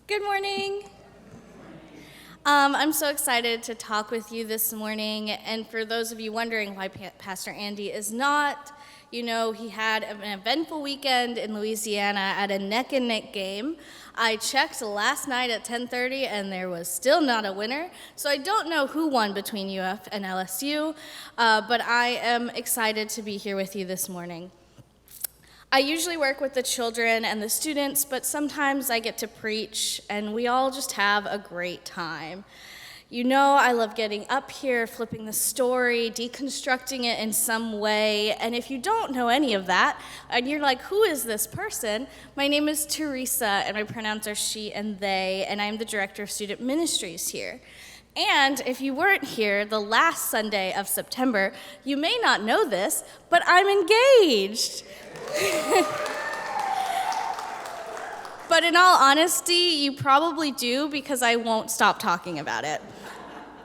Good morning. I'm so excited to talk with you this morning. And for those of you wondering why Pastor Andy is not, he had an eventful weekend in Louisiana at a neck-and-neck game. I checked last night at 10:30, and there was still not a winner. So I don't know who won between UF and LSU, but I am excited to be here with you this morning. I usually work with the children and the students, but sometimes I get to preach, and we all just have a great time. I love getting up here, flipping the story, deconstructing it in some way, and if you don't know any of that, and you're like, who is this person? My name is Theresa, and my pronouns are she and they, and I'm the Director of Student Ministries here. And if you weren't here the last Sunday of September, you may not know this, but I'm engaged. But in all honesty, you probably do because I won't stop talking about it.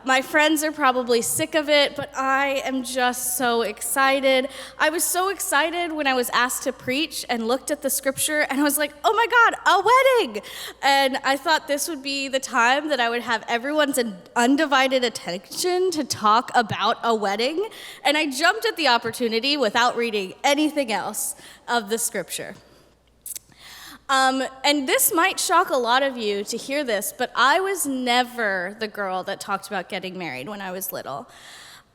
My friends are probably sick of it, but I am just so excited. I was so excited when I was asked to preach and looked at the scripture, and I was like, oh my God, a wedding! And I thought this would be the time that I would have everyone's undivided attention to talk about a wedding, and I jumped at the opportunity without reading anything else of the scripture. And this might shock a lot of you to hear this, but I was never the girl that talked about getting married when I was little.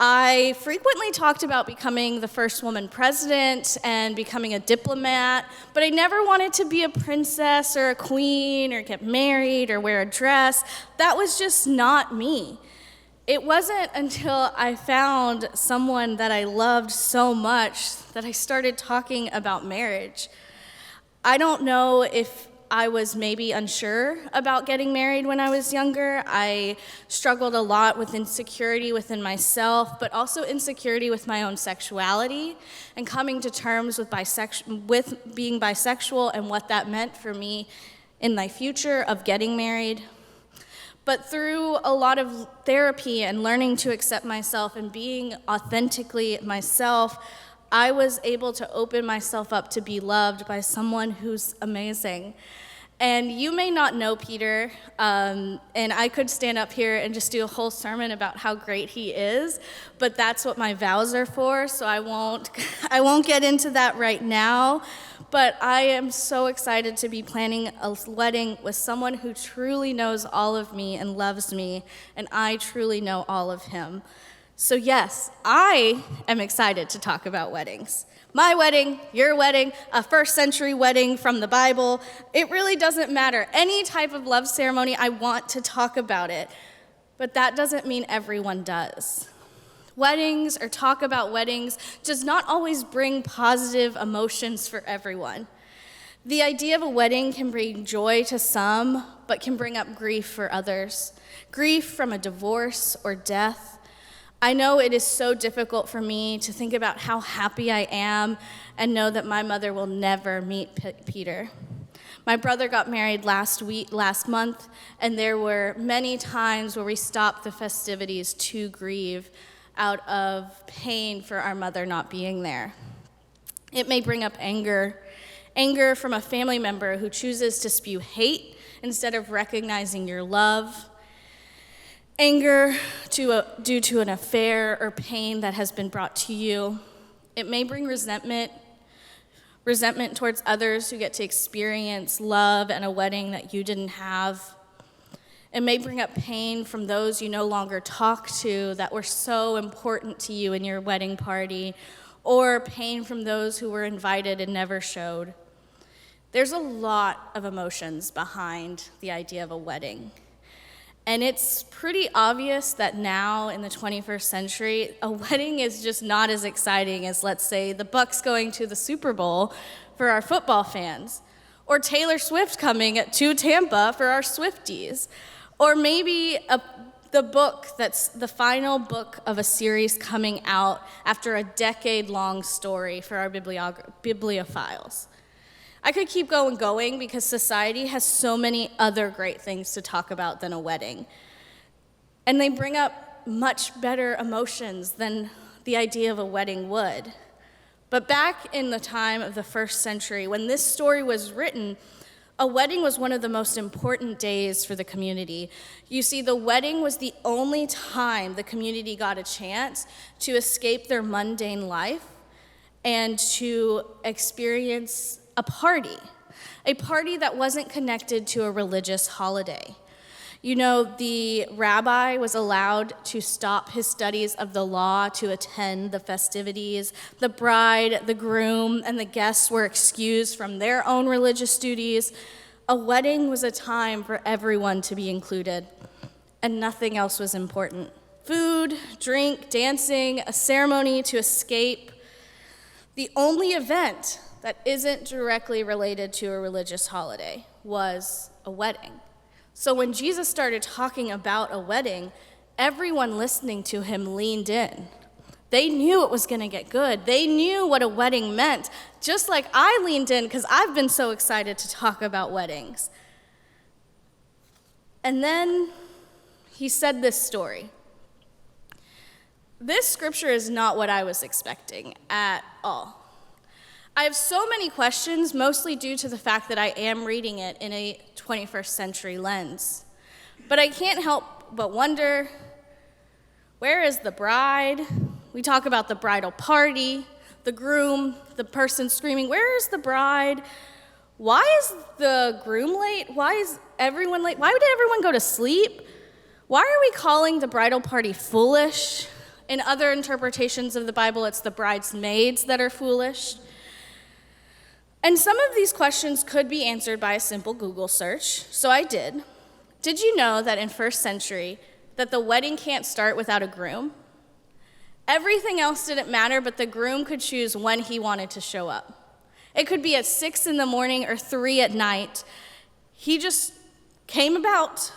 I frequently talked about becoming the first woman president and becoming a diplomat, but I never wanted to be a princess or a queen or get married or wear a dress. That was just not me. It wasn't until I found someone that I loved so much that I started talking about marriage. I don't know if I was maybe unsure about getting married when I was younger. I struggled a lot with insecurity within myself, but also insecurity with my own sexuality and coming to terms with being bisexual and what that meant for me in my future of getting married. But through a lot of therapy and learning to accept myself and being authentically myself, I was able to open myself up to be loved by someone who's amazing. And you may not know Peter, and I could stand up here and just do a whole sermon about how great he is, but that's what my vows are for, so I won't get into that right now. But I am so excited to be planning a wedding with someone who truly knows all of me and loves me, and I truly know all of him. So yes, I am excited to talk about weddings. My wedding, your wedding, a first century wedding from the Bible. It really doesn't matter. Any type of love ceremony, I want to talk about it. But that doesn't mean everyone does. Weddings or talk about weddings does not always bring positive emotions for everyone. The idea of a wedding can bring joy to some, but can bring up grief for others. Grief from a divorce or death. I know it is so difficult for me to think about how happy I am and know that my mother will never meet Peter. My brother got married last month, and there were many times where we stopped the festivities to grieve out of pain for our mother not being there. It may bring up anger from a family member who chooses to spew hate instead of recognizing your love. Anger due to an affair or pain that has been brought to you. It may bring resentment towards others who get to experience love and a wedding that you didn't have. It may bring up pain from those you no longer talk to that were so important to you in your wedding party, or pain from those who were invited and never showed. There's a lot of emotions behind the idea of a wedding. And it's pretty obvious that now in the 21st century, a wedding is just not as exciting as, let's say, the Bucks going to the Super Bowl for our football fans, or Taylor Swift coming to Tampa for our Swifties, or maybe the book that's the final book of a series coming out after a decade-long story for our bibliophiles. I could keep going because society has so many other great things to talk about than a wedding. And they bring up much better emotions than the idea of a wedding would. But back in the time of the first century, when this story was written, A wedding was one of the most important days for the community. You see, the wedding was the only time the community got a chance to escape their mundane life and to experience a party that wasn't connected to a religious holiday. You know, the rabbi was allowed to stop his studies of the law to attend the festivities. The bride, the groom, and the guests were excused from their own religious duties. A wedding was a time for everyone to be included, and nothing else was important. Food, drink, dancing, a ceremony to escape. The only event that isn't directly related to a religious holiday was a wedding. So when Jesus started talking about a wedding, everyone listening to him leaned in. They knew it was going to get good. They knew what a wedding meant, just like I leaned in because I've been so excited to talk about weddings. And then he said this story. This scripture is not what I was expecting at all. I have so many questions, mostly due to the fact that I am reading it in a 21st century lens. But I can't help but wonder, where is the bride? We talk about the bridal party, the groom, the person screaming, where is the bride? Why is the groom late? Why is everyone late? Why did everyone go to sleep? Why are we calling the bridal party foolish? In other interpretations of the Bible, it's the bridesmaids that are foolish. And some of these questions could be answered by a simple Google search, so I did. Did you know that in first century, that the wedding can't start without a groom? Everything else didn't matter, but the groom could choose when he wanted to show up. It could be at 6 in the morning or 3 at night. He just came about.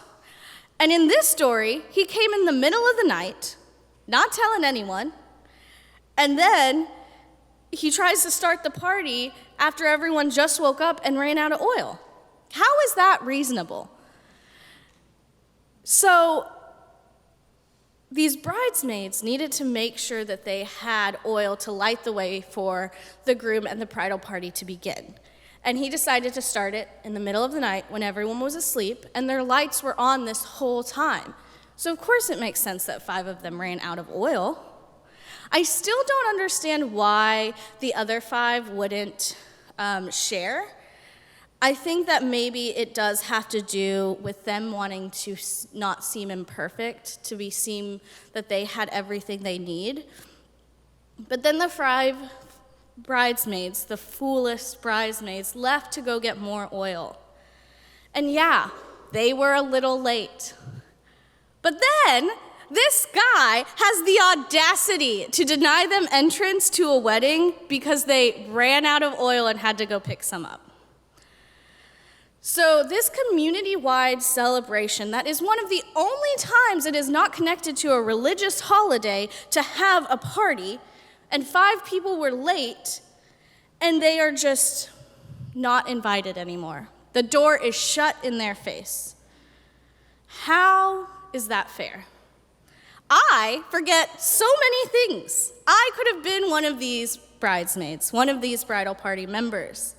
And in this story, he came in the middle of the night, not telling anyone, and then he tries to start the party after everyone just woke up and ran out of oil. How is that reasonable? So these bridesmaids needed to make sure that they had oil to light the way for the groom and the bridal party to begin. And he decided to start it in the middle of the night when everyone was asleep, and their lights were on this whole time. So of course it makes sense that 5 of them ran out of oil. I still don't understand why the other 5 wouldn't share. I think that maybe it does have to do with them wanting to not seem imperfect, to seem that they had everything they need. But then the 5 bridesmaids, the foolish bridesmaids, left to go get more oil. And yeah, they were a little late. But then this guy has the audacity to deny them entrance to a wedding because they ran out of oil and had to go pick some up. So this community-wide celebration, that is one of the only times it is not connected to a religious holiday to have a party, and 5 people were late, and they are just not invited anymore. The door is shut in their face. How is that fair? I forget so many things. I could have been one of these bridesmaids, one of these bridal party members.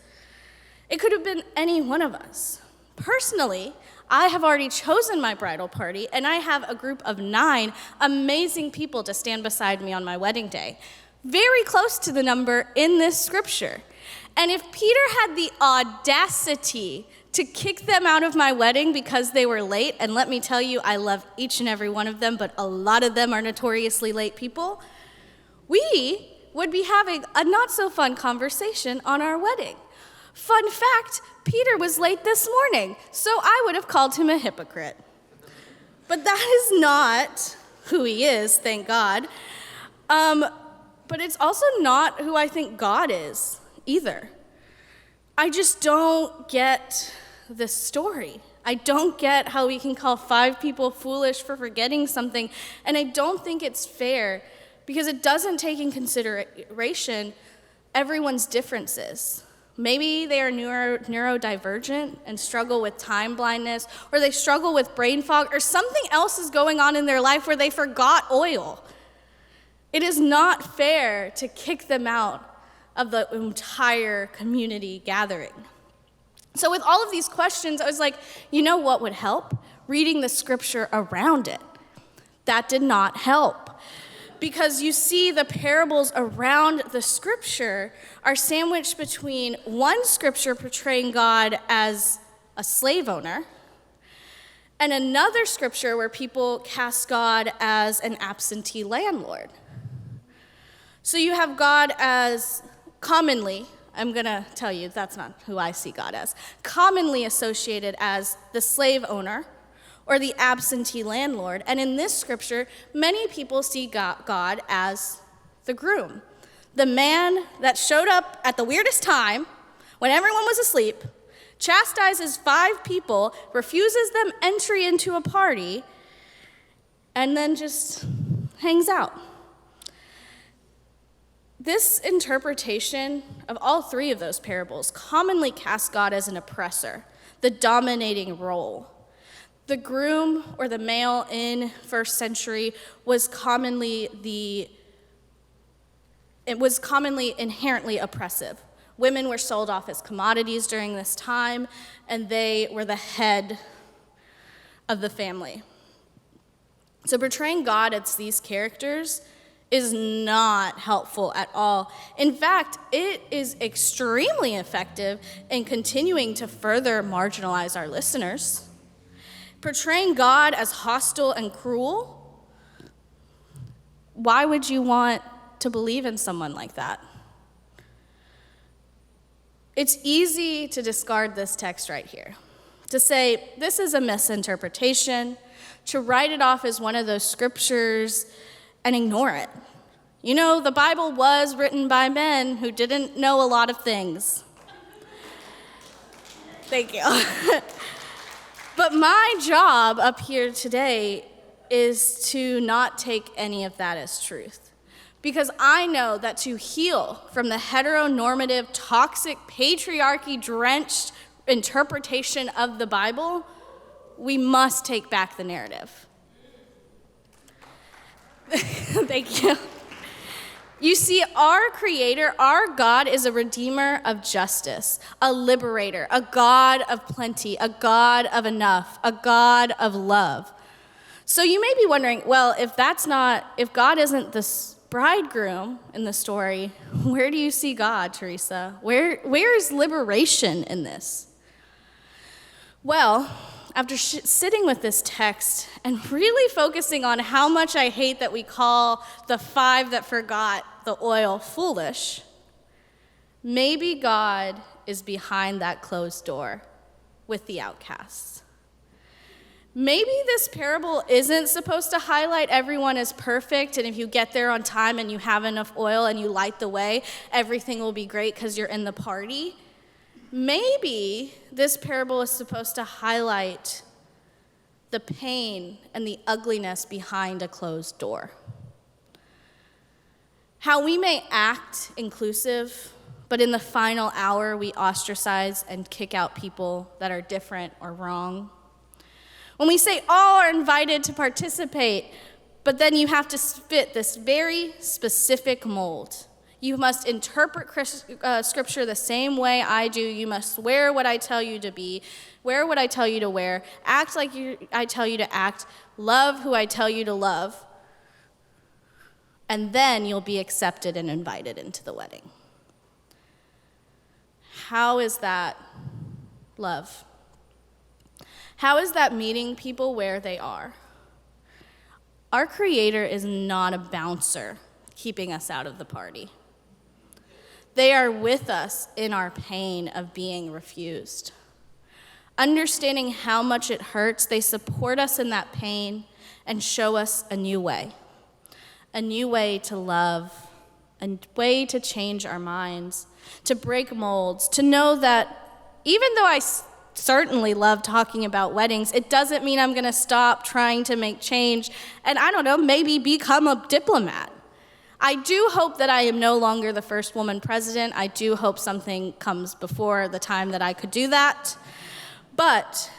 It could have been any one of us. Personally, I have already chosen my bridal party, and I have a group of 9 amazing people to stand beside me on my wedding day, very close to the number in this scripture. And if Peter had the audacity to kick them out of my wedding because they were late, and let me tell you, I love each and every one of them, but a lot of them are notoriously late people, we would be having a not-so-fun conversation on our wedding. Fun fact, Peter was late this morning, so I would have called him a hypocrite. But that is not who he is, thank God. But it's also not who I think God is either. I just don't get this story. I don't get how we can call 5 people foolish for forgetting something, and I don't think it's fair because it doesn't take in consideration everyone's differences. Maybe they are neurodivergent and struggle with time blindness, or they struggle with brain fog, or something else is going on in their life where they forgot oil. It is not fair to kick them out of the entire community gathering. So with all of these questions, I was like, you know what would help? Reading the scripture around it. That did not help. Because you see, the parables around the scripture are sandwiched between one scripture portraying God as a slave owner and another scripture where people cast God as an absentee landlord. So you have God as commonly, I'm going to tell you that's not who I see God as, commonly associated as the slave owner or the absentee landlord. And in this scripture, many people see God as the groom, the man that showed up at the weirdest time when everyone was asleep, chastises 5 people, refuses them entry into a party, and then just hangs out. This interpretation of all 3 of those parables commonly casts God as an oppressor, the dominating role. The groom, or the male in first century, was commonly inherently oppressive. Women were sold off as commodities during this time, and they were the head of the family. So portraying God as these characters is not helpful at all. In fact, it is extremely effective in continuing to further marginalize our listeners. Portraying God as hostile and cruel, why would you want to believe in someone like that? It's easy to discard this text right here, to say this is a misinterpretation, to write it off as one of those scriptures and ignore it. You know, the Bible was written by men who didn't know a lot of things. Thank you. But my job up here today is to not take any of that as truth. Because I know that to heal from the heteronormative, toxic, patriarchy-drenched interpretation of the Bible, we must take back the narrative. Thank you. You see, our Creator, our God, is a redeemer of justice, a liberator, a God of plenty, a God of enough, a God of love. So you may be wondering, well, if God isn't the bridegroom in the story, where do you see God, Theresa? Where is liberation in this? Well, after sitting with this text and really focusing on how much I hate that we call the 5 that forgot the oil foolish, maybe God is behind that closed door with the outcasts. Maybe this parable isn't supposed to highlight everyone as perfect, and if you get there on time and you have enough oil and you light the way, everything will be great because you're in the party. Maybe this parable is supposed to highlight the pain and the ugliness behind a closed door. How we may act inclusive, but in the final hour we ostracize and kick out people that are different or wrong. When we say all are invited to participate, but then you have to fit this very specific mold. You must interpret scripture the same way I do. You must wear what I tell you to be, wear what I tell you to wear, act like I tell you to act, love who I tell you to love, and then you'll be accepted and invited into the wedding. How is that love? How is that meeting people where they are? Our Creator is not a bouncer keeping us out of the party. They are with us in our pain of being refused. Understanding how much it hurts, they support us in that pain and show us a new way to love, a way to change our minds, to break molds, to know that even though I certainly love talking about weddings, it doesn't mean I'm going to stop trying to make change and, I don't know, maybe become a diplomat. I do hope that I am no longer the first woman president. I do hope something comes before the time that I could do that. But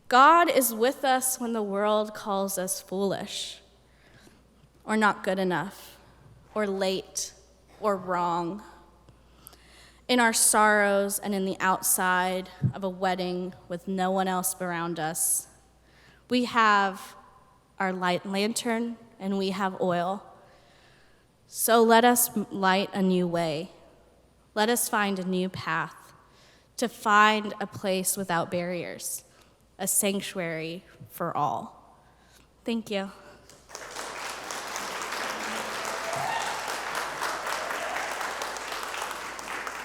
God is with us when the world calls us foolish, or not good enough, or late, or wrong. in our sorrows and in the outside of a wedding with no one else around us. We have our light lantern and we have oil. So let us light a new way. Let us find a new path to find a place without barriers, a sanctuary for all. Thank you.